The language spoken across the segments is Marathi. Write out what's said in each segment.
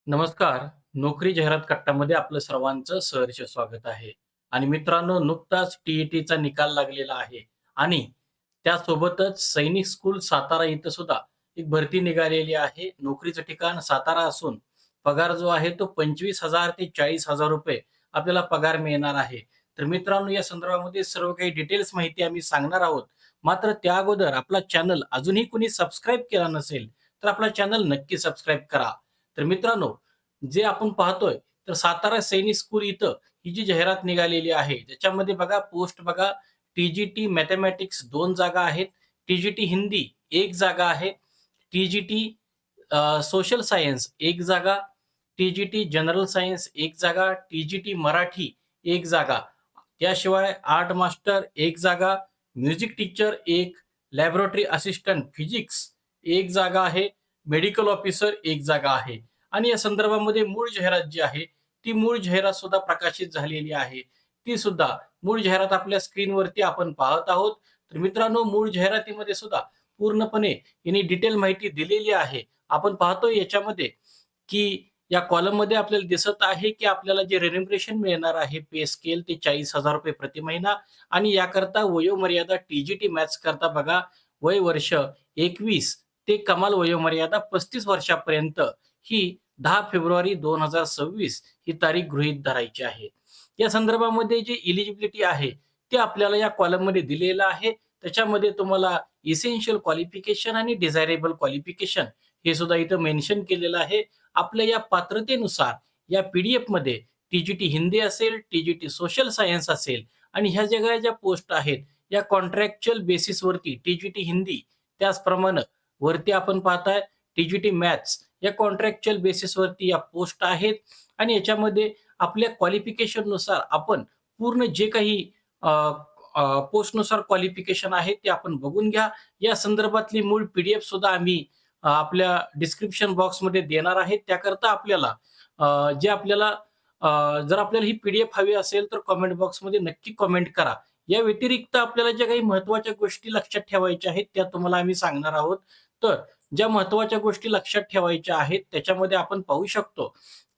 नमस्कार. नोकरी जाहिरात कट्टामध्ये आपलं सर्वांचं सहर्ष स्वागत आहे. आणि मित्रांनो, नुकताच टी-ई-टीचा निकाल लागलेला आहे आणि त्यासोबतच सैनिक स्कूल सातारा इथं सुद्धा एक भरती निघालेली आहे. नोकरीचं ठिकाण सातारा असून पगार जो आहे तो 25,000 ते 40,000 रुपये आपल्याला पगार मिळणार आहे. तर मित्रांनो, या संदर्भामध्ये सर्व काही डिटेल्स माहिती आम्ही सांगणार आहोत. मात्र त्या अगोदर आपला चॅनल अजूनही कुणी सबस्क्राईब केला नसेल, तर आपला चॅनल नक्की सबस्क्राईब करा. तर मित्रांनो, जे आपण पाहतोय, तर सातारा सैनिक स्कूल इथं ही जी जाहिरात निघालेली आहे, त्याच्यामध्ये बघा पोस्ट बघा, टी-जी-टी मॅथेमॅटिक्स 2 जागा आहेत, टी-जी-टी हिंदी 1 जागा आहे, टी-जी-टी सोशल सायन्स 1 जागा, टी-जी-टी जनरल सायन्स 1 जागा, टी-जी-टी मराठी 1 जागा. त्याशिवाय आर्ट मास्टर 1 जागा, music teacher 1, laboratory assistant physics 1 जागा आहे, मेडिकल ऑफिसर 1 जागा आहे. आणि या संदर्भामध्ये मूळ जाहिरात जी आहे, ती मूळ जाहिरात सुद्धा प्रकाशित झालेली आहे. ती सुद्धा मूळ जाहिरात आपल्या स्क्रीनवरती आपण पाहत आहोत. तर मित्रांनो, मूळ जाहिरातीमध्ये सुद्धा पूर्णपणे यांनी डिटेल माहिती दिलेली आहे. आपण पाहतोय याच्यामध्ये, की या कॉलममध्ये आपल्याला दिसत आहे, की आपल्याला जे रेम्युनरेशन मिळणार आहे पे स्केल ते ₹40,000 प्रति महिना आणि याकरता वयोमर्यादा टी-जी-टी मॅथ्स करता बघा, वय वर्ष 21 ते कमाल वयोमर्यादा 35 वर्षापर्यंत ही 10 फेब्रुवारी 2026 ही तारीख गृहीत धरायची आहे. या संदर्भामध्ये जी एलिजिबिलिटी आहे, ते आपल्याला या कॉलममध्ये दिलेलं आहे. त्याच्यामध्ये तुम्हाला इसेन्शियल क्वालिफिकेशन आणि डिझायरेबल क्वालिफिकेशन हे सुद्धा इथं मेन्शन केलेलं आहे. आपल्या या पात्रतेनुसार या पी-डी-एफमध्ये टी-जी-टी हिंदी असेल, टी-जी-टी सोशल सायन्स असेल आणि ह्या सगळ्या ज्या पोस्ट आहेत, या कॉन्ट्रॅक्चुअल बेसिसवरती टी-जी-टी हिंदी, त्याचप्रमाणे वरती आपण पाहताय टी-जी-टी मॅथ्स या कॉन्ट्रॅक्चुअल बेसिसवरती या पोस्ट आहेत आणि याच्यामध्ये आपल्या क्वालिफिकेशननुसार आपण पूर्ण जे काही पोस्टनुसार क्वालिफिकेशन आहे ते आपण बघून घ्या. या संदर्भातली मूळ पी-डी-एफ सुद्धा आम्ही आपल्या डिस्क्रिप्शन बॉक्समध्ये देणार आहे. त्याकरता आपल्याला जे आपल्याला जर आपल्याला ही पी-डी-एफ हवी असेल तर कमेंट बॉक्समध्ये नक्की कमेंट करा. या व्यतिरिक्त आपल्याला ज्या काही महत्त्वाच्या गोष्टी लक्षात ठेवायच्या आहेत त्या तुम्हाला आम्ही सांगणार आहोत. तर ज्या महत्त्वाच्या गोष्टी लक्षात ठेवायच्या आहेत त्याच्यामध्ये आपण पाहू शकतो,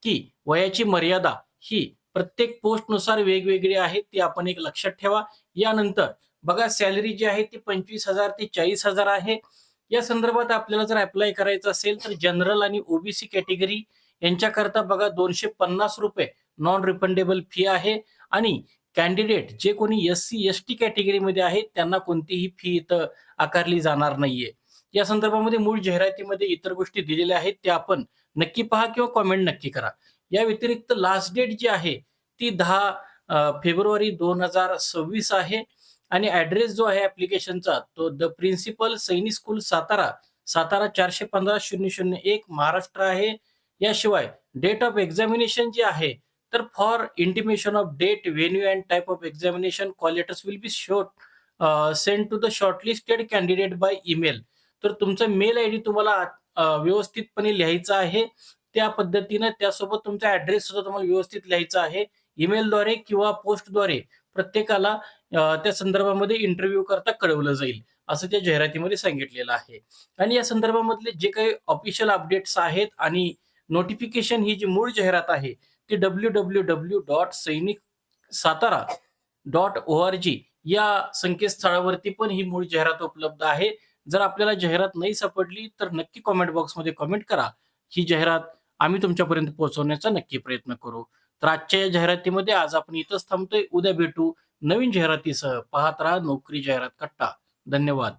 की वयाची मर्यादा ही प्रत्येक पोस्टनुसार वेगवेगळी आहे. ती आपण एक लक्षात ठेवा. यानंतर बघा सॅलरी जी आहे ती 25,000 ते 40,000 आहे. या संदर्भात आपल्याला जर ॲप्लाय करायचं असेल तर जनरल आणि ओ-बी-सी कॅटेगरी यांच्याकरता बघा ₹250 नॉन रिफंडेबल फी आहे आणि कॅन्डिडेट जे कोणी एस-सी, एस-टी कॅटेगरीमध्ये आहेत त्यांना कोणतीही फी इथं आकारली जाणार नाहीये. या संदर्भामध्ये मूळ जाहिरातीमध्ये इतर गोष्टी दिलेल्या आहेत त्या आपण नक्की पहा किंवा कमेंट नक्की करा. या व्यतिरिक्त लास्ट डेट जी आहे ती 10 फेब्रुवारी 2026 आहे आणि ॲड्रेस जो आहे ॲप्लिकेशनचा तो the principal Sainik school Satara, Satara 415-001 Maharashtra आहे. याशिवाय डेट ऑफ एक्झामिनेशन जी आहे, तर for intimation of date, venue and type of examination call letters will be send to the shortlisted candidate by email. तर तुमचा मेल आयडी तुम्हाला व्यवस्थितपणे लिहायचा आहे. त्या पद्धतीनं त्यासोबत तुमचा ॲड्रेस सुद्धा तुम्हाला व्यवस्थित लिहायचा आहे. ईमेलद्वारे किंवा पोस्टद्वारे प्रत्येकाला त्या संदर्भामध्ये इंटरव्ह्यू करता कळवलं जाईल, असं त्या जाहिरातीमध्ये सांगितलेलं आहे. आणि या संदर्भामधले जे काही ऑफिशियल अपडेट्स आहेत आणि नोटिफिकेशन ही जी मूळ जाहिरात आहे, ती www.sainikSatara.org या संकेतस्थळावरती पण ही मूळ जाहिरात उपलब्ध आहे. जर आपल्याला जाहिरात नाही सापडली, तर नक्की कमेंट बॉक्समध्ये कमेंट करा. ही जाहिरात आम्ही तुमच्यापर्यंत पोहोचवण्याचा नक्की प्रयत्न करू. तर आजच्या या जाहिरातीमध्ये आज आपण इथंच थांबतोय. उद्या भेटू नवीन जाहिरातीसह. पाहत राहा नोकरी जाहिरात कट्टा. धन्यवाद.